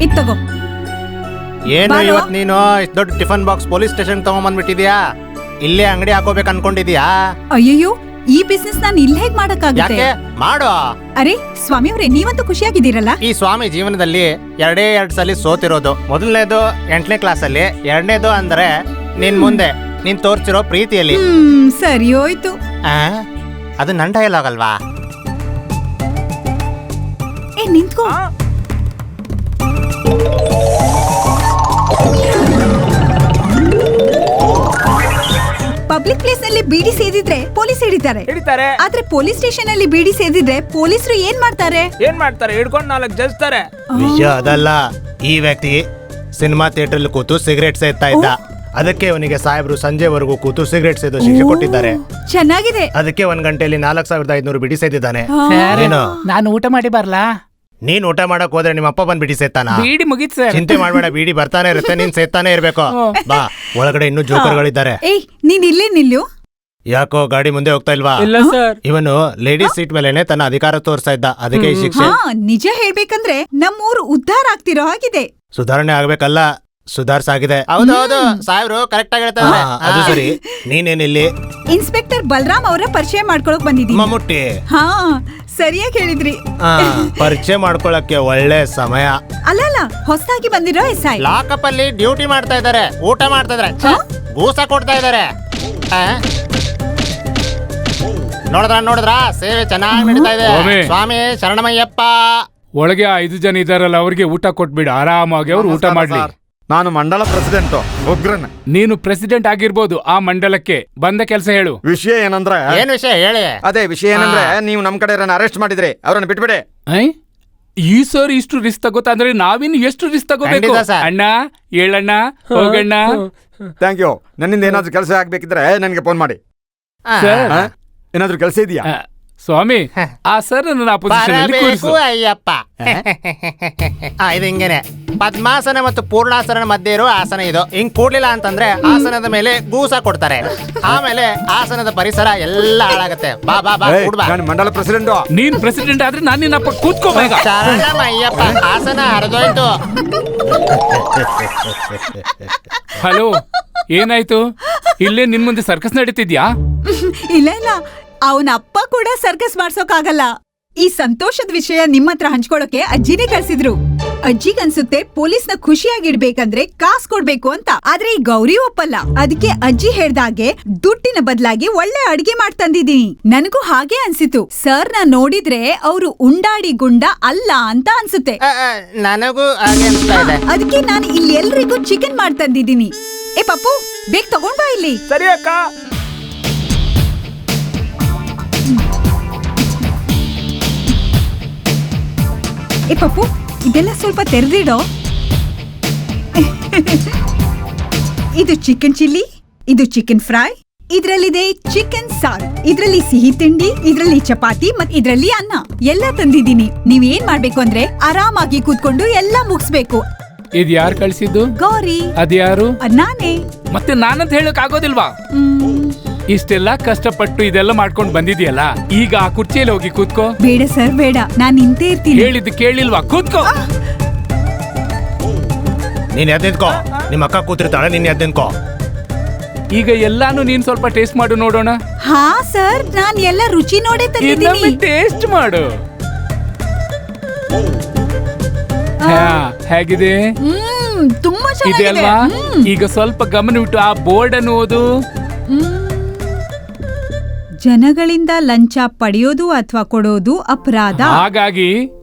ಇದ್ ತಗೋ. ಏನು ಬಾರೋ. ಇವತ್ ನೀನು ಇಷ್ಟ್ ದೊಡ್ಡ ಟಿಫನ್ ಬಾಕ್ಸ್ ಪೊಲೀಸ್ ಸ್ಟೇಷನ್ ತಗೊಂಡ್ಬಂದ್ಬಿಟ್ಟಿದ್ಯಾ? ಇಲ್ಲೇ ಅಂಗಡಿ ಹಾಕೋಬೇಕು ಅನ್ಕೊಂಡಿದ್ಯಾ? ಅಯ್ಯಯ್ಯೋ, ಈ ಬಿಸ್ನೆಸ್ ನಾನು ಇಲ್ಲಿ ಹೇಗ್ ಮಾಡಕ್ಕಾಗುತ್ತೆ? ಯಾಕೆ ಮಾಡು. ಅರೆ ಸ್ವಾಮಿ ಅವ್ರೆ, ನೀವಂತೂ ಖುಷಿಯಾಗಿದ್ದೀರಲ್ಲ? ಈ ಸ್ವಾಮಿ ಜೀವನದಲ್ಲಿ ಎರಡೇ ಸಲ ಸೋತಿರೋದು. ಮೊದಲನೇದು 8ನೇ ಕ್ಲಾಸಲ್ಲಿ, ಎರಡನೇದು ಅಂದ್ರೆ ನಿನ್ ಮುಂದೆ ನೀನ್ ತೋರ್ಸಿರೋ ಪ್ರೀತಿಯಲ್ಲಿ. ಸರಿ ಹೋಯ್ತು. ಅದು ನನ್ನ ಡೈಲಾಗ್ ಅಲ್ವಾ? ಏ ನಿಂತ್ಕೋ. ಪಬ್ಲಿಕ್ ಪ್ಲೇಸ್ ನಲ್ಲಿ ಬೀಡಿ ಸೇದಿದ್ರೆ ಪೊಲೀಸ್ ಹಿಡಿತಾರೆ. ಆದ್ರೆ ಪೊಲೀಸ್ ಸ್ಟೇಷನ್ ಅಲ್ಲಿ ಬೀಡಿ ಸೇದಿದ್ರೆ ಪೊಲೀಸರು ಏನ್ ಮಾಡ್ತಾರೆ? ಹಿಡ್ಕೊಂಡು 4 ಜಜ್ತಾರೆ. ವಿಷಯ ಅದಲ್ಲ. ಈ ವ್ಯಕ್ತಿ ಸಿನಿಮಾ ಥಿಯೇಟರ್ ಅಲ್ಲಿ ಕೂತು ಸಿಗರೇಟ್ ಸೇದ್ತಾ ಇದ್ದ. ಅದಕ್ಕೆ ಅವನಿಗೆ ಸಾಹೇಬ್ರು ಸಂಜೆವರೆಗೂ ಕೂತು ಸಿಗರೇಟ್ ಸೇದೋ ಶಿಕ್ಷೆ ಕೊಟ್ಟಿದ್ದಾರೆ. ಚೆನ್ನಾಗಿದೆ. ಅದಕ್ಕೆ 1 ಗಂಟೆಯಲ್ಲಿ 4500 ಬಿಡಿ ಸೇದಿದ್ದಾನೆ. ಏನು ನಾನು ಊಟ ಮಾಡಿ ಬರ್ಲಾ? ನೀನ್ ಊಟ ಮಾಡಕ್ ಹೋದ್ರೆ ನಿಮ್ಮ ಅಪ್ಪ ಬಂದ್ ಬಿಡಿ ಸೇತಾನ? ಬೀಡಿ ಮುಗಿತ್ ಸರ್. ಚಿಂತೆ ಮಾಡ್ಬೇಡ, ಬೀಡಿ ಬರ್ತಾನೆ ಇರುತ್ತೆ, ನೀನ್ ಸೇತಾನೆ ಇರ್ಬೇಕು. ಬಾ, ಒಳಗಡೆ ಇನ್ನೂ ಜೋಕರ್ಗಳಿದ್ದಾರೆ. ಏಯ್ ನೀನ್ ಇಲ್ಲೇ ನಿಲ್ಲು. ಯಾಕೋ ಗಾಡಿ ಮುಂದೆ ಹೋಗ್ತಾ ಇಲ್ವಾ? ಇಲ್ಲ ಸರ್. ಇವನು ಲೇಡೀಸ್ ಸೀಟ್ ಮೇಲೆನೆ ತನ್ನ ಅಧಿಕಾರ ತೋರಿಸ್ತಾ ಇದ್ದ. ಅದಕ್ಕೆ ಈ ಶಿಕ್ಷೆ. ನಿಜ ಹೇಳ್ಬೇಕಂದ್ರೆ ನಮ್ಮೂರು ಉದ್ಧಾರ ಆಗ್ತಿರೋ ಹಾಗಿದೆ. ಸುಧಾರಣೆ ಆಗ್ಬೇಕಲ್ಲ, ಸುಧಾರ್ಸಾಗಿದೆ. ಹೌದೌದು, ಸಾಹೇಬ್ರು ಕರೆಕ್ಟ್ ಆಗಿ ಹೇಳ್ತಾರೆ. ಅದು ಸರಿ, ನೀನೇನಿಲ್ಲಿ? ಇನ್ಸ್ಪೆಕ್ಟರ್ ಬಲರಾಮ್ ಅವರ ಪರಿಚಯ ಮಾಡ್ಕೊಳಕ್ ಬಂದಿದ್ದೀನಿ. ಮಮ್ಮುಟ್ಟಿ. ಹಾ, ಸರಿಯಾಗಿ ಹೇಳಿದ್ರಿ. ಪರಿಚಯ ಮಾಡ್ಕೊಳಕ್ಕೆ ಒಳ್ಳೆ ಸಮಯ. ಅಲ್ಲಲ್ಲ, ಹೊಸದಾಗಿ ಬಂದಿರೋ SI. ಲಾಕಪ್ ಅಲ್ಲಿ ಡ್ಯೂಟಿ ಮಾಡ್ತಾ ಇದಾರೆ, ಊಟ ಮಾಡ್ತಾ ಇದಾರೆ, ಗೂಸ ಕೊಡ್ತಾ ಇದಾರೆ. ನೋಡಿದ್ರ ಸೇವೆ ಚೆನ್ನಾಗಿ ನಡೀತಾ ಇದೆ. ಸ್ವಾಮಿ ಶರಣಮಯ್ಯಪ್ಪ. ಒಳಗೆ 5 ಜನ ಇದಾರಲ್ಲ, ಅವ್ರಿಗೆ ಊಟ ಕೊಟ್ಬಿಡು, ಆರಾಮಾಗಿ ಅವ್ರು ಊಟ ಮಾಡ್ಲಿ. ನಾನು ಮಂಡಲ ಪ್ರೆಸಿಡೆಂಟ್ ಉಗ್ರನ್. ನೀನು ಪ್ರೆಸಿಡೆಂಟ್ ಆಗಿರ್ಬೋದು, ಆ ಮಂಡಲಕ್ಕೆ ಬಂದ ಕೆಲಸ ಹೇಳು. ವಿಷಯ ಏನಂದ್ರೆ, ಏನ್ ವಿಷಯ ಹೇಳಿ? ಅದೇ ವಿಷಯ ಏನಂದ್ರೆ, ನೀವು ನಮ್ ಕಡೆ ಅರೆಸ್ಟ್ ಮಾಡಿದ್ರಿ, ಅವ್ರನ್ನ ಬಿಟ್ಬಿಡಿ. ಈ ಸರ್ ಇಷ್ಟು ರಿಸ್ಕ್ ತಗೋತಾ ಅಂದ್ರೆ ನಾವಿನ್ನು ಎಷ್ಟು ರಿಸ್ಕ್ ತಗೋಬೇಕು? ಅಣ್ಣ ಹೇಳಣ್ಣ, ಹೋಗಣ್ಣ. Thank you. ನನ್ನಿಂದ ಏನಾದ್ರು ಕೆಲಸ ಆಗ್ಬೇಕಿದ್ರೆ ನನಗೆ ಫೋನ್ ಮಾಡಿ. ಏನಾದ್ರು ಕೆಲಸ ಇದೆಯಾ? ಸ್ವಾಮಿ, ಆ ಸರ್ ನನ್ನ ಬರಬೇಕು ಅಯ್ಯಪ್ಪ. ಇದು ಹಿಂಗೇನೆ, ಪದ್ಮಾಸನ ಮತ್ತು ಪೂರ್ಣಾಸನ ಮಧ್ಯೆ ಇರೋ ಆಸನ ಇದು. ಹಿಂಗ್ ಕೂಡ್ಲಿಲ್ಲ ಅಂತಂದ್ರೆ ಆಸನದ ಮೇಲೆ ಗೂಸ ಕೊಡ್ತಾರೆ. ಆಮೇಲೆ ಆಸನದ ಪರಿಸರ ಎಲ್ಲ ಹಾಳಾಗತ್ತೆ. ಬಾ ಬಾ ಬಾ, ಕೂಡ್ಬಾ. ನಾನು ಮಂಡಲ ಪ್ರೆಸಿಡೆಂಟ್. ನೀನ್ ಪ್ರೆಸಿಡೆಂಟ್ ಆದ್ರೆ ನಾನು ನಿನ್ನಪ್ಪ ಕೂತ್ಕೋಬೇಕ. ಶರಣಮಯ್ಯಪ್ಪ, ಆಸನ ಹರಿದೋಯ್ತು. ಹಲೋ, ಏನಾಯ್ತು? ಇಲ್ಲೇ ನಿನ್ ಮುಂದೆ ಸರ್ಕಸ್ ನಡೀತಿದ್ಯಾ? ಇಲ್ಲ ಇಲ್ಲ, ಅವನ ಅಪ್ಪ ಕೂಡ ಸರ್ಕಸ್ ಮಾಡ್ಸೋಕಾಗಲ್ಲ. ಈ ಸಂತೋಷದ ವಿಷಯ ನಿಮ್ಮ ಹತ್ರ ಹಂಚ್ಕೊಳಕ್ಕೆ ಅಜ್ಜಿನೇ ಕಳ್ಸಿದ್ರು. ಅಜ್ಜಿಗನ್ಸುತ್ತೆ ಪೊಲೀಸ್ನ ಖುಷಿಯಾಗಿಡ್ಬೇಕಂದ್ರೆ ಕಾಸ್ ಕೊಡ್ಬೇಕು ಅಂತ. ಆದ್ರೆ ಈ ಗೌರಿ ಒಪ್ಪಲ್ಲ. ಅದಕ್ಕೆ ಅಜ್ಜಿ ಹೇಳ್ದಾಗೆ ದುಡ್ಡಿನ ಬದಲಾಗಿ ಒಳ್ಳೆ ಅಡ್ಗೆ ಮಾಡ್ತಂದಿದೀನಿ. ನನಗೂ ಹಾಗೆ ಅನ್ಸಿತು. ಸರ್ನ ನೋಡಿದ್ರೆ ಅವರು ಉಂಡಾಡಿ ಗುಂಡ ಅಲ್ಲ ಅಂತ ಅನ್ಸುತ್ತೆ. ನನಗೂ ಹಾಗೆ ಅನ್ಸ್ತಾ ಇದೆ. ಅದಕ್ಕೆ ನಾನು ಇಲ್ಲಿ ಎಲ್ರಿಗೂ ಚಿಕನ್ ಮಾಡ್ತಂದಿದೀನಿ. ಏ ಪಪ್ಪು, ಬೇಗ ತಗೊಂಡ್ ಬಾ ಇಲ್ಲಿ. ಸರಿ ಅಕ್ಕ. ಏ ಪಪ್ಪು, ಇದೆಲ್ಲ ಸ್ವಲ್ಪ ತೆರೆದಿಡೋ. ಇದು ಚಿಕನ್ ಚಿಲ್ಲಿ, ಇದು ಚಿಕನ್ ಫ್ರೈ, ಇದ್ರಲ್ಲಿದೆ ಚಿಕನ್ ಸಾರು, ಇದ್ರಲ್ಲಿ ಸಿಹಿ ತಿಂಡಿ, ಇದ್ರಲ್ಲಿ ಚಪಾತಿ, ಮತ್ ಇದ್ರಲ್ಲಿ ಅನ್ನ ಎಲ್ಲ ತಂದಿದ್ದೀನಿ. ನೀವ್ ಏನ್ ಮಾಡ್ಬೇಕು ಅಂದ್ರೆ ಆರಾಮಾಗಿ ಕೂತ್ಕೊಂಡು ಎಲ್ಲ ಮುಗಿಸ್ಬೇಕು. ಇದ್ ಯಾರು ಕಳ್ಸಿದ್ದು? ಗೌರಿ. ಅದ್ಯಾರು? ನಾನೇ. ಮತ್ತೆ ನಾನಂತ ಹೇಳಕ್ ಆಗೋದಿಲ್ವಾ? ಇಷ್ಟೆಲ್ಲ ಕಷ್ಟಪಟ್ಟು ಇದೆಲ್ಲ ಮಾಡ್ಕೊಂಡ್ ಬಂದಿದ್ಯಲ್ಲ, ಈಗ ಆ ಕುರ್ಚಿಯಲ್ಲಿ ಹೋಗಿ ಕೂತ್ಕೋ. ಬೇಡ ಸರ್, ಬೇಡ, ನಾನ್ ನಿಂತೇ ಇರ್ತೀನಿ. ಹೇಳಿದ್ದು ಕೇಳಿಲ್ವಾ? ಕೂತ್ಕೋ. ನೀನ್ ಎದ್ದಿದ್ಕೋ, ನಿಮ್ಮ ಅಕ್ಕ ಕೂತಿರ್ತಾಳೆ, ನೀನ್ ಎದ್ದಿನ್ಕೋ. ಈಗ ಎಲ್ಲಾನು ನೀನ್ ಸ್ವಲ್ಪ ಟೇಸ್ಟ್ ಮಾಡು ನೋಡೋಣ. ಹಾ ಸರ್, ನಾನ್ ಎಲ್ಲ ರುಚಿ ನೋಡೇ ತಂದಿದ್ದೀನಿ. ಟೇಸ್ಟ್ ಮಾಡು. ಹೇಗಿದೆ? ತುಂಬಾ ಇದೆ ಚೆನ್ನಾಗಿದೆ ಅಲ್ವಾ? ಈಗ ಸ್ವಲ್ಪ ಗಮನವಿಟ್ಟು ಆ ಬೋರ್ಡ್ ಅನ್ನು ಓದು. ಜನಗಳಿಂದ ಲಂಚ ಪಡೆಯೋದು ಅಥವಾ ಕೊಡೋದು ಅಪರಾಧ. ಹಾಗಾಗಿ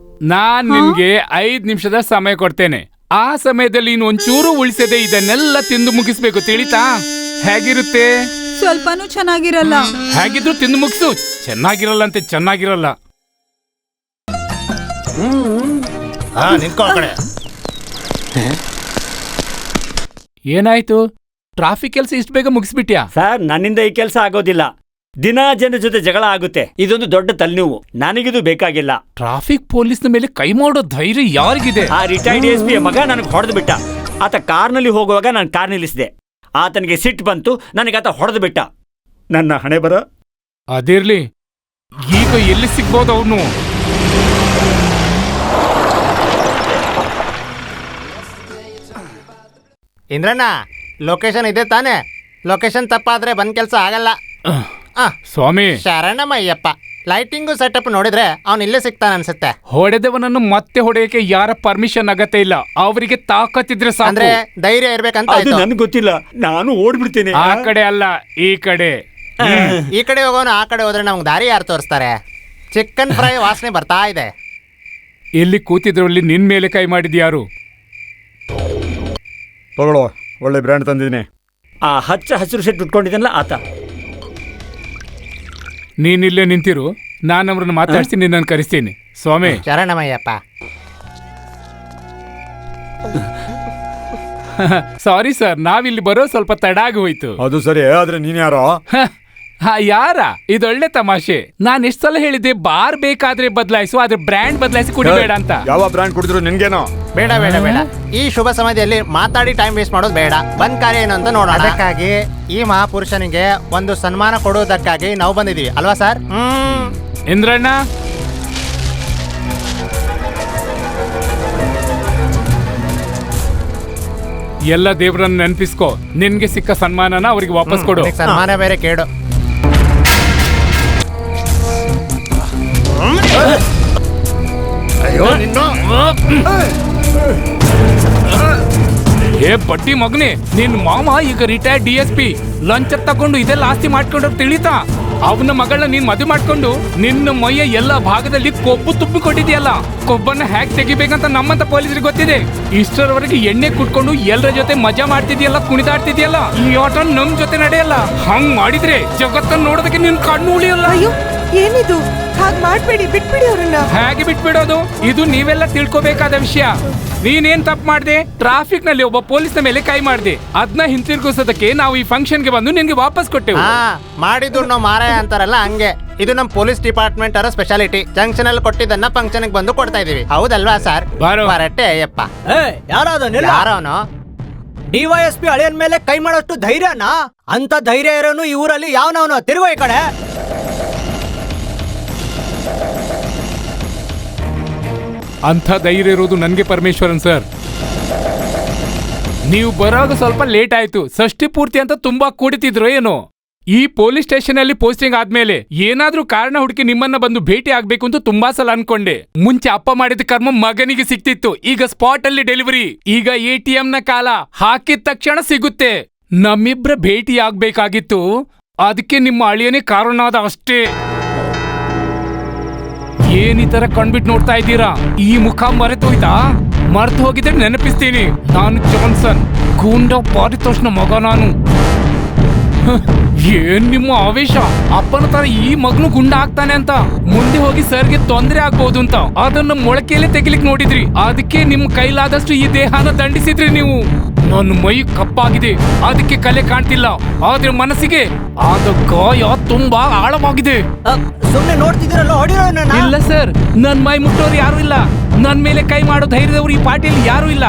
ನಾನ್ ನಿನ್ಗೆ 5 ನಿಮಿಷದ ಸಮಯ ಕೊಡ್ತೇನೆ. ಆ ಸಮಯದಲ್ಲಿ ನೀನು ಒಂಚೂರು ಉಳಿಸದೆ ಇದನ್ನೆಲ್ಲ ತಿಂದು ಮುಗಿಸ್ಬೇಕು, ತಿಳಿತಾ? ಹೇಗಿರುತ್ತೆ? ಸ್ವಲ್ಪನೂ ಚೆನ್ನಾಗಿರಲ್ಲ. ಹೇಗಿದ್ರು ತಿಂದು ಮುಗಿಸು. ಚೆನ್ನಾಗಿರಲ್ಲ ಅಂತೆ, ಚೆನ್ನಾಗಿರಲ್ಲ. ನಿಂತ್ಕೋ ಕಡೆ. ಏನಾಯ್ತು? ಟ್ರಾಫಿಕ್ ಕೆಲಸ ಇಷ್ಟು ಬೇಗ ಮುಗಿಸ್ಬಿಟ್ಯಾ? ಸರ್, ನನ್ನಿಂದ ಈ ಕೆಲಸ ಆಗೋದಿಲ್ಲ. ದಿನ ಜನ ಜೊತೆ ಜಗಳ ಆಗುತ್ತೆ. ಇದೊಂದು ದೊಡ್ಡ ತಲೆನೋವು. ನನಗಿದು ಬೇಕಾಗಿಲ್ಲ. ಟ್ರಾಫಿಕ್ ಪೊಲೀಸ್ನ ಮೇಲೆ ಕೈ ಮಾಡೋ ಧೈರ್ಯ ಯಾರಿಗಿದೆ? ಆ ರಿಟೈರ್ಡ್ SP ಮಗ ನನಗೆ ಹೊಡೆದು ಬಿಟ್ಟ. ಆತ ಕಾರ್ನಲ್ಲಿ ಹೋಗುವಾಗ ನಾನು ಕಾರ್ ನಿಲ್ಲಿಸಿದೆ. ಆತನಿಗೆ ಸಿಟ್ಟು ಬಂತು, ನನಗೆ ಆತ ಹೊಡೆದು ಬಿಟ್ಟ. ನನ್ನ ಹಣೆ ಬರ. ಅದಿರ್ಲಿ, ಈಗ ಎಲ್ಲಿ ಸಿಗ್ಬೋದು ಅವನು? ಇಂದ್ರಣ್ಣ ಲೊಕೇಶನ್ ಇದೆ ತಾನೇ? ಲೊಕೇಶನ್ ತಪ್ಪಾದ್ರೆ ಬಂದ್ ಕೆಲಸ ಆಗಲ್ಲ. ಸ್ವಾಮಿ, ಶರಣಮಯ್ಯಪ್ಪ. ಲೈಟಿಂಗು ಸೆಟಪ್ ನೋಡಿದ್ರೆ ಅವ್ನು ಇಲ್ಲೇ ಸಿಗ್ತಾನೆ ಅನ್ಸುತ್ತೆ. ಹೊಡೆದವನನ್ನು ಮತ್ತೆ ಹೊಡೆಯಕ್ಕೆ ಯಾರ ಪರ್ಮಿಷನ್ ಅಗತ್ಯ ಇಲ್ಲ. ಅವರಿಗೆ ತಾಕತ್ತಿದ್ರೆ ಅಂದ್ರೆ ಸಾಕು. ಧೈರ್ಯ ಇರ್ಬೇಕಂತ ಅದು ಆಯ್ತು. ನನ್ಗೆ ಗೊತ್ತಿಲ್ಲ, ನಾನು ಓಡ್ಬಿಡ್ತೇನೆ. ಆ ಕಡೆ ಅಲ್ಲ, ಈ ಕಡೆ. ಈ ಕಡೆ ಹೋಗೋನು ಆ ಕಡೆ ಹೋದ್ರೆ ನಮ್ಗೆ ದಾರಿ ಯಾರು ತೋರಿಸ್ತಾರೆ? ಚಿಕನ್ ಫ್ರೈ ವಾಸನೆ ಬರ್ತಾ ಇದೆ. ಇಲ್ಲಿ ಕೂತಿದ್ರಲ್ಲಿ ನಿನ್ ಮೇಲೆ ಕೈ ಮಾಡಿದ್ಯಾರು? ತಗೊಳ್ಳೋ, ಒಳ್ಳೆ ಬ್ರ್ಯಾಂಡ್ ತಂದಿದ್ದೀನಿ. ಆ ಹಚ್ಚ ಹಸಿರು ಶೆಟ್ ಉಟ್ಕೊಂಡಿದ್ದಲ್ಲ ಆತ. ನೀನಿಲ್ಲೇ ನಿಂತಿರು, ನಾನು ಅವ್ರನ್ನ ಮಾತಾಡ್ಸಿ ನಿನ್ನನ್ನು ಕರೆಸ್ತೀನಿ. ಸ್ವಾಮಿ, ಶರಣಮಯ್ಯಪ್ಪ. ಸಾರಿ ಸರ್, ನಾವಿಲ್ಲಿ ಬರೋ ಸ್ವಲ್ಪ ತಡ ಆಗಿ ಹೋಯ್ತು. ಅದು ಸರಿ, ಆದ್ರೆ ನೀನ್ ಯಾರೋ? ಯಾರ? ಇದೊಳ್ಳೆ ತಮಾಷೆ. ನಾನ್ ಎಷ್ಟ್ ಸಲ ಹೇಳಿದ್ದೆ ಬಾರ್ ಬೇಕಾದ್ರೆ ಬದಲಾಯಿಸು, ಆದ್ರೆ ಬ್ರ್ಯಾಂಡ್ ಬದಲಾಯಿಸಿ ಕುಡಿಬೇಡ ಅಂತ. ಯಾವ ಬ್ರ್ಯಾಂಡ್ ಕುಡಿದ್ರು ನಿನ್ಗೇನೋ? ಬೇಡ ಬೇಡ ಬೇಡ, ಈ ಶುಭ ಸಮಯದಲ್ಲಿ ಮಾತಾಡಿ ಟೈಮ್ ವೇಸ್ಟ್ ಮಾಡೋದು ಬೇಡ. ಬಂದ್ ಕಾರ್ಯ ಏನು ಅಂತ ನೋಡೋಣ. ಅದಕ್ಕಾಗಿ ಈ ಮಹಾಪುರುಷನಿಗೆ ಒಂದು ಸನ್ಮಾನ ಕೊಡುವುದಕ್ಕಾಗಿ ನಾವು ಬಂದಿದೀವಿ ಅಲ್ವಾ ಸರ್? ಇಂದ್ರಣ್ಣ, ಎಲ್ಲ ದೇವ್ರನ್ನ ನೆನಪಿಸ್ಕೋ. ನಿನ್ಗೆ ಸಿಕ್ಕ ಸನ್ಮಾನನ ಅವ್ರಿಗೆ ವಾಪಸ್ ಕೊಡು. ಸನ್ಮಾನ ಬೇರೆ ಕೇಳು. ಅಯ್ಯೋ ನಿನ್ನು. ಏ ಬಡ್ಡಿ ಮಗನೇ, ನಿನ್ ಮಾಮ ಈಗ ರಿಟೈರ್ಡ್ DSP. ಲಂಚ ತಗೊಂಡು ಇದೆಲ್ಲ ಆಸ್ತಿ ಮಾಡ್ಕೊಂಡು ತಿಳಿತಾ? ಅವನ ಮಗಳನ್ನ ನೀನ್ ಮದುವೆ ಮಾಡ್ಕೊಂಡು ನಿನ್ನ ಮೈಯ ಎಲ್ಲ ಭಾಗದಲ್ಲಿ ಕೊಬ್ಬು ತುಂಬಿಕೊಂಡಿದ್ಯಲ್ಲ. ಕೊಬ್ಬನ್ನ ಹ್ಯಾಕ್ ತೆಗಿಬೇಕಂತ ನಮ್ಮಂತ ಪೊಲೀಸರಿಗೆ ಗೊತ್ತಿದೆ. ಇಷ್ಟರವರೆಗೆ ಎಣ್ಣೆ ಕುಟ್ಕೊಂಡು ಎಲ್ಲರ ಜೊತೆ ಮಜಾ ಮಾಡ್ತಿದ್ಯಲ್ಲ, ಕುಣಿದಾಡ್ತಿದ್ಯಲ್ಲ. ಈ ಆಟ ನಮ್ ಜೊತೆ ನಡೆಯಲ್ಲ. ಹಂಗ್ ಮಾಡಿದ್ರೆ ಜಗತ್ತನ್ನ ನೋಡೋದಕ್ಕೆ ನಿನ್ ಕಣ್ಣು ಉಳಿಯಲ್ಲ. ಅಯ್ಯೋ, ಏನಿದು? ಹಾಗ್ ಮಾಡ್ಬೇಡಿ, ಬಿಟ್ಬಿಡಿ ಅವ್ರನ್ನ. ಹೇಗೆ ಬಿಟ್ಬಿಡೋದು? ಇದು ನೀವೆಲ್ಲ ತಿಳ್ಕೊಬೇಕಾದ ವಿಷಯ. ನೀನೇನ್ ತಪ್ಪು ಮಾಡ್ದೆ? ಟ್ರಾಫಿಕ್ ನಲ್ಲಿ ಒಬ್ಬ ಪೊಲೀಸ್ನ ಮೇಲೆ ಕೈ ಮಾಡ್ದೆ. ಅದನ್ನ ಹಿಂತಿರುಗಿಸೋದಕ್ಕೆ ನಾವು ಈ ಫಂಕ್ಷನ್ಗೆ ಬಂದು ನಿನ್ಗೆ ವಾಪಸ್ ಕೊಟ್ಟೆವು. ಮಾಡಿದ್ರು ನಾವು ಮಾರಾಯ ಅಂತಾರಲ್ಲ ಹಂಗೆ. ಇದು ನಮ್ ಪೊಲೀಸ್ ಡಿಪಾರ್ಟ್ಮೆಂಟ್ ಅವರ ಸ್ಪೆಷಾಲಿಟಿ. ಜಂಕ್ಷನ್ ಅಲ್ಲಿ ಕೊಟ್ಟಿದ್ದನ್ನ ಫಂಕ್ಷನ್ ಬಂದು ಕೊಡ್ತಾ ಇದೀವಿ. ಹೌದಲ್ವಾ ಸರ್? ಬರಟ್ಟೆ ಅಯ್ಯಪ್ಪ. ಯಾರವನು? DYSP ಅಳಿಯನ್ ಮೇಲೆ ಕೈ ಮಾಡೋಷ್ಟು ಧೈರ್ಯನಾ? ಅಂತ ಧೈರ್ಯ ಇರೋನು ಈ ಊರಲ್ಲಿ ಯಾವನವನು? ತಿರುಗೋ ಈ ಕಡೆ. ಅಂಥ ಧೈರ್ಯ ಇರೋದು ನನ್ಗೆ ಪರಮೇಶ್ವರನ್ ಸರ್. ನೀವು ಬರೋದು ಸ್ವಲ್ಪ ಲೇಟ್ ಆಯ್ತು. ಷಷ್ಠಿ ಪೂರ್ತಿ ಅಂತ ತುಂಬಾ ಕೂಡಿತಿದ್ರು ಏನೋ. ಈ ಪೊಲೀಸ್ ಸ್ಟೇಷನ್ ಅಲ್ಲಿ ಪೋಸ್ಟಿಂಗ್ ಆದ್ಮೇಲೆ ಏನಾದ್ರೂ ಕಾರಣ ಹುಡುಕಿ ನಿಮ್ಮನ್ನ ಬಂದು ಭೇಟಿ ಆಗ್ಬೇಕು ಅಂತ ತುಂಬಾ ಸಲ ಅನ್ಕೊಂಡೆ. ಮುಂಚೆ ಅಪ್ಪ ಮಾಡಿದ ಕರ್ಮ ಮಗನಿಗೆ ಸಿಕ್ತಿತ್ತು. ಈಗ ಸ್ಪಾಟ್ ಅಲ್ಲಿ ಡೆಲಿವರಿ. ಈಗ ATM ನ ಕಾಲ. ಹಾಕಿದ ತಕ್ಷಣ ಸಿಗುತ್ತೆ. ನಮ್ಮಿಬ್ರ ಭೇಟಿ ಆಗ್ಬೇಕಾಗಿತ್ತು. ಅದಕ್ಕೆ ನಿಮ್ಮ ಅಳಿಯನೇ ಕಾರಣ ಆದ ಅಷ್ಟೇ. ಏನಿ ತರ ಕಣ್ಬಿಟ್ಟು ನೋಡ್ತಾ ಇದ್ದೀರಾ? ಈ ಮುಖ ಮರೆತೋಯ್ತಾ? ಮರ್ತು ಹೋಗಿದ್ರೆ ನೆನಪಿಸ್ತೀನಿ. ನಾನು ಜಾನ್ಸನ್, ಗೂಂಡ ಪಾರಿತೋಷ್ನ ಮಗ ನಾನು. ಏನ್ ನಿಮ್ಮ ಆವೇಶ? ಅಪ್ಪನ ತರ ಈ ಮಗನು ಗುಂಡ ಆಗ್ತಾನೆ ಅಂತ. ಮುಂದೆ ಹೋಗಿ ಸರ್ಗೆ ತೊಂದರೆ ಆಗ್ಬಹುದು ಅಂತ ಅದನ್ನ ಮೊಳಕೆಯಲ್ಲಿ ತೆಗಿಲಿಕ್ ನೋಡಿದ್ರಿ. ಅದಕ್ಕೆ ನಿಮ್ ಕೈಲಾದಷ್ಟು ಈ ದೇಹನ ದಂಡಿಸಿದ್ರಿ ನೀವು. ನನ್ನ ಮೈ ಕಪ್ಪಾಗಿದೆ, ಅದಕ್ಕೆ ಕಲೆ ಕಾಣ್ತಿಲ್ಲ. ಆದ್ರೆ ಮನಸ್ಸಿಗೆ ಆದ ಗಾಯ ತುಂಬಾ ಆಳವಾಗಿದೆ. ಸುಮ್ನೆ ನೋಡ್ತಿದ್ದೀರಲ್ಲ, ಹೊಡಿರೋ ನನ್ನ. ಇಲ್ಲ ಸರ್, ನನ್ ಮೈ ಮುಟ್ಟೋರು ಯಾರು ಇಲ್ಲ. ನನ್ ಮೇಲೆ ಕೈ ಮಾಡೋ ಧೈರ್ಯದವ್ರು ಈ ಪಾರ್ಟಿಯಲ್ಲಿ ಯಾರು ಇಲ್ಲ.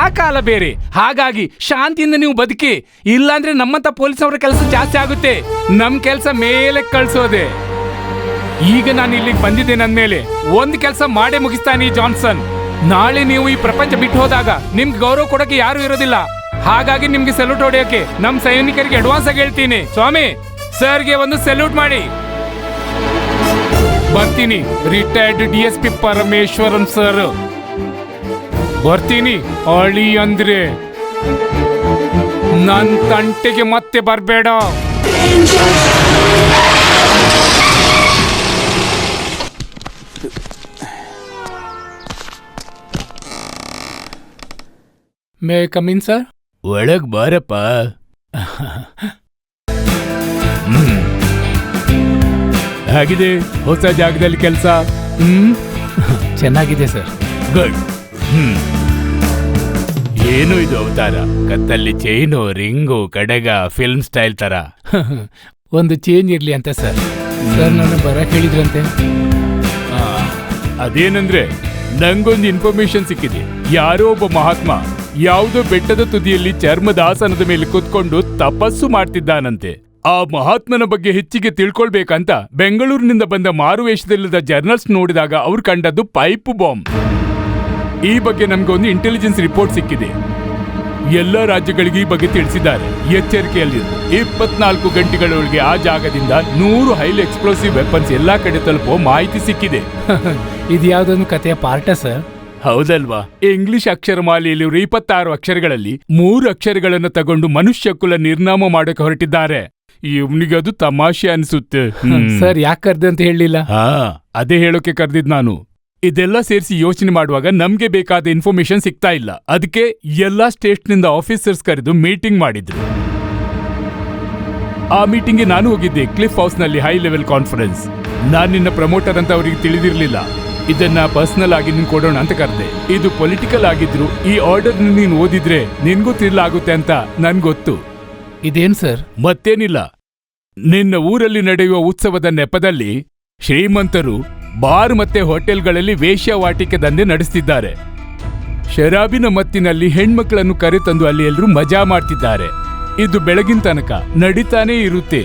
ಆ ಕಾಲ ಬೇರೆ. ಹಾಗಾಗಿ ಶಾಂತಿಯಿಂದ ನೀವು ಬದುಕಿ. ಇಲ್ಲಾಂದ್ರೆ ನಮ್ಮಂತ ಪೊಲೀಸ್ ಅವರ ಕೆಲಸ ಜಾಸ್ತಿ ಆಗುತ್ತೆ. ನಮ್ ಕೆಲಸ ಮೇಲೆ ಕಳ್ಸೋದೆ. ಈಗ ನಾನು ಇಲ್ಲಿಗೆ ಬಂದಿದ್ದೆ. ನನ್ ಮೇಲೆ ಒಂದ್ ಕೆಲಸ ಮಾಡೇ ಮುಗಿಸ್ತಾನೆ ಈ ಜಾನ್ಸನ್. ನಾಳೆ ನೀವು ಈ ಪ್ರಪಂಚ ಬಿಟ್ಟು ಹೋದಾಗ ನಿಮ್ಗೆ ಗೌರವ ಕೊಡಕ್ಕೆ ಯಾರು ಇರೋದಿಲ್ಲ. ಹಾಗಾಗಿ ನಿಮ್ಗೆ ಸೆಲ್ಯೂಟ್ ಹೊಡೆಯೋಕೆ ನಮ್ ಸೈನಿಕರಿಗೆ ಅಡ್ವಾನ್ಸ್ ಆಗಿ ಹೇಳ್ತೀನಿ. ಸ್ವಾಮಿ, ಸರ್ಗೆ ಒಂದು ಸೆಲ್ಯೂಟ್ ಮಾಡಿ. ಬರ್ತೀನಿ. Retired DSP Parameswaran sir. ಬರ್ತೀನಿ. ಅಳಿ ಅಂದ್ರೆ ನನ್ ತಂಟೆಗೆ ಮತ್ತೆ ಬರ್ಬೇಡ. May come in sir? ಒಳಗ್ ಬಾರಪ್ಪ. ಹೇಗಿದೆ ಹೊಸ ಜಾಗದಲ್ಲಿ ಕೆಲಸ? ಚೆನ್ನಾಗಿದೆ ಸರ್. ಗುಡ್. ಏನು ಇದು ಅವತಾರ? ಕತ್ತಲ್ಲಿ ಚೈನು, ರಿಂಗು, ಕಡಗ, ಫಿಲ್ಮ್ ಸ್ಟೈಲ್ ತರ. ಒಂದು ಚೇಂಜ್ ಇರ್ಲಿ ಅಂತ ಸರ್. ಸರ್ ನನ್ನ ಬರಕ್ ಹೇಳಿದ್ರಂತೆ. ಅದೇನಂದ್ರೆ ನಂಗೊಂದು ಇನ್ಫಾರ್ಮೇಶನ್ ಸಿಕ್ಕಿದೆ. ಯಾರೋ ಒಬ್ಬ ಮಹಾತ್ಮ ಯಾವುದೋ ಬೆಟ್ಟದ ತುದಿಯಲ್ಲಿ ಚರ್ಮದ ಆಸನದ ಮೇಲೆ ಕೂತ್ಕೊಂಡು ತಪಸ್ಸು ಮಾಡ್ತಿದ್ದಾನಂತೆ. ಆ ಮಹಾತ್ಮನ ಬಗ್ಗೆ ಹೆಚ್ಚಿಗೆ ತಿಳ್ಕೊಳ್ಬೇಕಂತ ಬೆಂಗಳೂರಿನಿಂದ ಬಂದ ಮಾರುವೇಷದಲ್ಲಿದ್ದ ಜರ್ನಲ್ಸ್ ನೋಡಿದಾಗ ಅವ್ರು ಕಂಡದ್ದು ಪೈಪ್ ಬಾಂಬ್. ಈ ಬಗ್ಗೆ ನಮ್ಗೆ ಒಂದು ಇಂಟೆಲಿಜೆನ್ಸ್ ರಿಪೋರ್ಟ್ ಸಿಕ್ಕಿದೆ. ಎಲ್ಲ ರಾಜ್ಯಗಳಿಗೆ ಈ ಬಗ್ಗೆ ತಿಳಿಸಿದ್ದಾರೆ. ಎಚ್ಚರಿಕೆಯಲ್ಲಿ 24 ಗಂಟೆಗಳೊಳಗೆ ಆ ಜಾಗದಿಂದ 100 ಹೈಲಿ ಎಕ್ಸ್ಪ್ಲೋಸಿವ್ ವೆಪನ್ಸ್ ಎಲ್ಲಾ ಕಡೆ ತಲುಪೋ ಮಾಹಿತಿ ಸಿಕ್ಕಿದೆ. ಇದು ಯಾವ್ದೊಂದು ಕಥೆಯ ಪಾರ್ಟ ಸರ್? ಹೌದಲ್ವಾ? ಇಂಗ್ಲಿಷ್ ಅಕ್ಷರಮಾಲೆಯಲ್ಲಿರುವ 26 ಅಕ್ಷರಗಳಲ್ಲಿ 3 ಅಕ್ಷರಗಳನ್ನು ತಗೊಂಡು ಮನುಷ್ಯ ಕುಲ ನಿರ್ನಾಮ ಮಾಡಕ್ಕೆ ಹೊರಟಿದ್ದಾರೆ. ಇವನಿಗೆ ಅದು ತಮಾಷೆ ಅನ್ಸುತ್ತೆ. ಸರ್ ಯಾಕೆ ಕರ್ದೆ ಅಂತ ಹೇಳಿಲ್ಲ? ಅದೇ ಹೇಳೋಕೆ ಕರ್ದಿದ್ ನಾನು. ಇದೆಲ್ಲ ಸೇರಿಸಿ ಯೋಚನೆ ಮಾಡುವಾಗ ನಮ್ಗೆ ಬೇಕಾದ ಇನ್ಫಾರ್ಮೇಶನ್ ಸಿಗ್ತಾ ಇಲ್ಲ. ಅದಕ್ಕೆ ಎಲ್ಲಾ ಸ್ಟೇಟ್ನಿಂದ ಆಫೀಸರ್ಸ್ ಕರೆದು ಮೀಟಿಂಗ್ ಮಾಡಿದ್ರು. ಆ ಮೀಟಿಂಗ್ಗೆ ನಾನು ಹೋಗಿದ್ದೆ, ಕ್ಲಿಫ್ ಹೌಸ್ ನಲ್ಲಿ ಹೈ ಲೆವೆಲ್ ಕಾನ್ಫರೆನ್ಸ್. ನಾನ್ ನಿನ್ನ ಪ್ರಮೋಟರ್ ಅಂತ ಅವರಿಗೆ ತಿಳಿದಿರ್ಲಿಲ್ಲ. ಇದನ್ನ ಪರ್ಸನಲ್ ಆಗಿ ನಿನ್ ಕೊಡೋಣ ಅಂತ ಕರೆದೆ. ಇದು ಪೊಲಿಟಿಕಲ್ ಆಗಿದ್ರು ಈ ಆರ್ಡರ್ ನೀನ್ ಓದಿದ್ರೆ ನಿನ್ಗೂ ಥ್ರಿಲ್ ಆಗುತ್ತೆ ಅಂತ ನನ್ ಗೊತ್ತು. ಇದೇನ್ ಸರ್? ಮತ್ತೇನಿಲ್ಲ, ನಿನ್ನ ಊರಲ್ಲಿ ನಡೆಯುವ ಉತ್ಸವದ ನೆಪದಲ್ಲಿ ಶ್ರೀಮಂತರು ಬಾರ್ ಮತ್ತೆ ಹೋಟೆಲ್ಗಳಲ್ಲಿ ವೇಶ್ಯಾವಾಟಿಕೆ ದಂಧೆ ನಡೆಸ್ತಿದ್ದಾರೆ. ಶರಾಬಿನ ಮತ್ತಿನಲ್ಲಿ ಹೆಣ್ಮಕ್ಳನ್ನು ಕರೆತಂದು ಅಲ್ಲಿ ಎಲ್ಲರೂ ಮಜಾ ಮಾಡ್ತಿದ್ದಾರೆ. ಇದು ಬೆಳಗಿನ ತನಕ ನಡೀತಾನೇ ಇರುತ್ತೆ.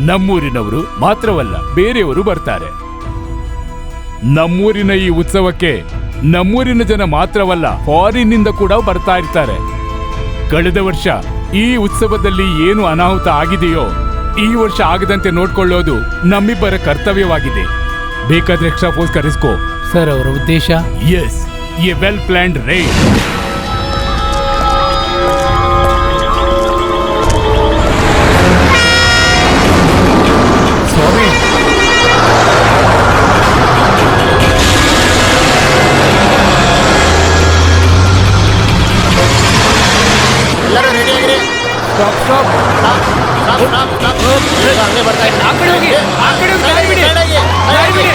ನಮ್ಮೂರಿನವರು ಮಾತ್ರವಲ್ಲ, ಬೇರೆಯವರು ಬರ್ತಾರೆ. ನಮ್ಮೂರಿನ ಈ ಉತ್ಸವಕ್ಕೆ ನಮ್ಮೂರಿನ ಜನ ಮಾತ್ರವಲ್ಲ, ಫಾರಿನ್ನಿಂದ ಕೂಡ ಬರ್ತಾ ಇರ್ತಾರೆ. ಕಳೆದ ವರ್ಷ ಈ ಉತ್ಸವದಲ್ಲಿ ಏನು ಅನಾಹುತ ಆಗಿದೆಯೋ ಈ ವರ್ಷ ಆಗದಂತೆ ನೋಡ್ಕೊಳ್ಳೋದು ನಮ್ಮಿಬ್ಬರ ಕರ್ತವ್ಯವಾಗಿದೆ. ಬೇಕಾದ್ರೆ ಎಕ್ಸ್ಟ್ರಾ ಫೋರ್ಸ್ ಕರೆಸ್ಕೋ. ಸರ್, ಅವರ ಉದ್ದೇಶ? Yes, a well planned ride. ಸ್ವಾಮಿ, ಎಲ್ಲರೂ ರೆಡಿ ಆಗಿರಿ. Stop stop. ಹಂಗೆ ಬರ್ತಾ ಇದ್ದೀನಿ. ಆ ಕಡೆ ಹೋಗಿ, ಆ ಕಡೆ ಹೋಗಿ, ಗಾಡಿ ಬಿಡಿ. ಗಾಡಿ ಬಿಡಿ.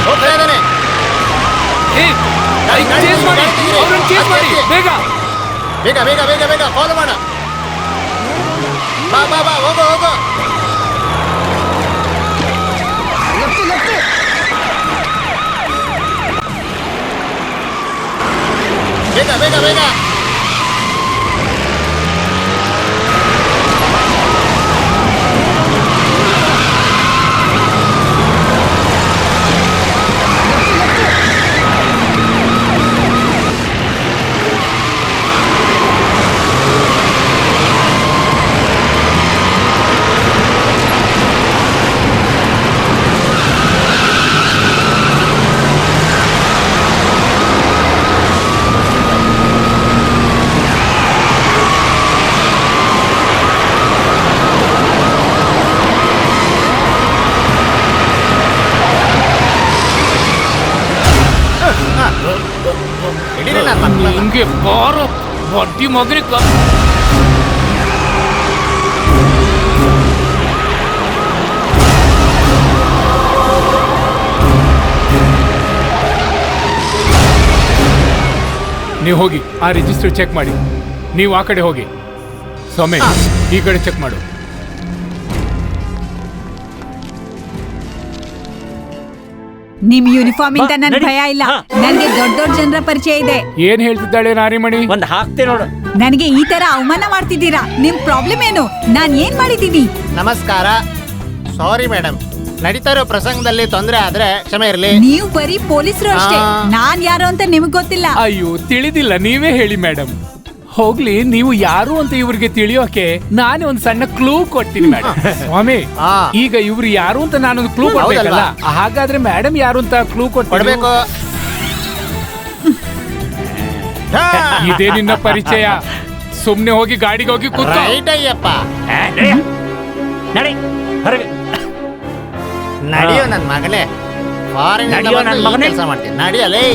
ಹೋಗ್ತಾ ಇದ್ದಾನೆ. ಚೇಸ್ ಮಾಡಿ, ಅವ್ರನ್ನ ಚೇಸ್ ಮಾಡಿ, ಬೇಗ ಬೇಗ ಬೇಗ ಬೇಗ ಬೇಗ ಫಾಲೋ ಮಾಡ. ಬಾ ಬಾ ಬಾ, ಹೋಗು ಹೋಗು. ಬೇಗ ಬೇಗ ಬೇಗ. ಹಿಂಗೆ ಬಾರೋ ಬಡ್ಡಿ ಮಗನಿ. ನೀವು ಹೋಗಿ ಆ ರಿಜಿಸ್ಟರ್ ಚೆಕ್ ಮಾಡಿ. ನೀವು ಆ ಕಡೆ ಹೋಗಿ. ಸ್ವಾಮಿ, ಈ ಕಡೆ ಚೆಕ್ ಮಾಡು. ನಿಮ್ ಯೂನಿಫಾರ್ಮ್ ಇಂದ ನನ್ ಭಯ ಇಲ್ಲ. ನನ್ಗೆ ದೊಡ್ಡ ದೊಡ್ಡ ಜನರ ಪರಿಚಯ ಇದೆ. ಏನ್ ಹೇಳ್ತಿದ್ದಾಳೆ ನಾರಿಮಣಿ? ಒಂದ್ ಹಾಕ್ತೆ ನೋಡು. ನನಗೆ ಈ ತರ ಅವಮಾನ ಮಾಡ್ತಿದ್ದೀರಾ. ನಿಮ್ ಪ್ರಾಬ್ಲಮ್ ಏನು? ನಾನ್ ಏನ್ ಮಾಡಿದ್ದೀನಿ? ನಮಸ್ಕಾರ. ಸಾರಿ ಮೇಡಮ್, ನಡೀತಾ ಇರೋ ಪ್ರಸಂಗದಲ್ಲಿ ತೊಂದರೆ ಆದ್ರೆ ಕ್ಷಮೆ ಇರಲಿ. ನೀವು ಬರೀ ಪೊಲೀಸರು ಅಷ್ಟೇ. ನಾನ್ ಯಾರು ಅಂತ ನಿಮಗ್ ಗೊತ್ತಿಲ್ಲ. ಅಯ್ಯೋ, ತಿಳಿದಿಲ್ಲ, ನೀವೇ ಹೇಳಿ ಮೇಡಮ್. ಹೋಗ್ಲಿ, ನೀವು ಯಾರು ಅಂತ ಇವ್ರಿಗೆ ತಿಳಿಯೋಕೆ ನಾನೇ ಒಂದು ಸಣ್ಣ ಕ್ಲೂ ಕೊಡ್ತೀನಿ ಮೇಡಮ್. ಸ್ವಾಮಿ, ಈಗ ಇವ್ರು ಯಾರು ಅಂತ ನಾನೊಂದು ಕ್ಲೂ ಕೊಡ್ಬೇಕಲ್ಲ. ಹಾಗಾದ್ರೆ ಮೇಡಮ್ ಯಾರು ಅಂತ ಕ್ಲೂ ಕೊಡ್ಬೇಕು. ಇದೇ ನಿನ್ನ ಪರಿಚಯ. ಸುಮ್ನೆ ಹೋಗಿ ಗಾಡಿಗೆ ಹೋಗಿ ಕೂತು. ರೈಟ್ ಅಯ್ಯಪ್ಪ. ನಡಿ ಹೊರಗೆ. ನಡಿಯೋ ನನ್ ಮಗನೇ. ಫಾರಿನ್ ಕೆಲಸ ಮಾಡ್ತೀನಿ. ನಡಿಯಲೇ.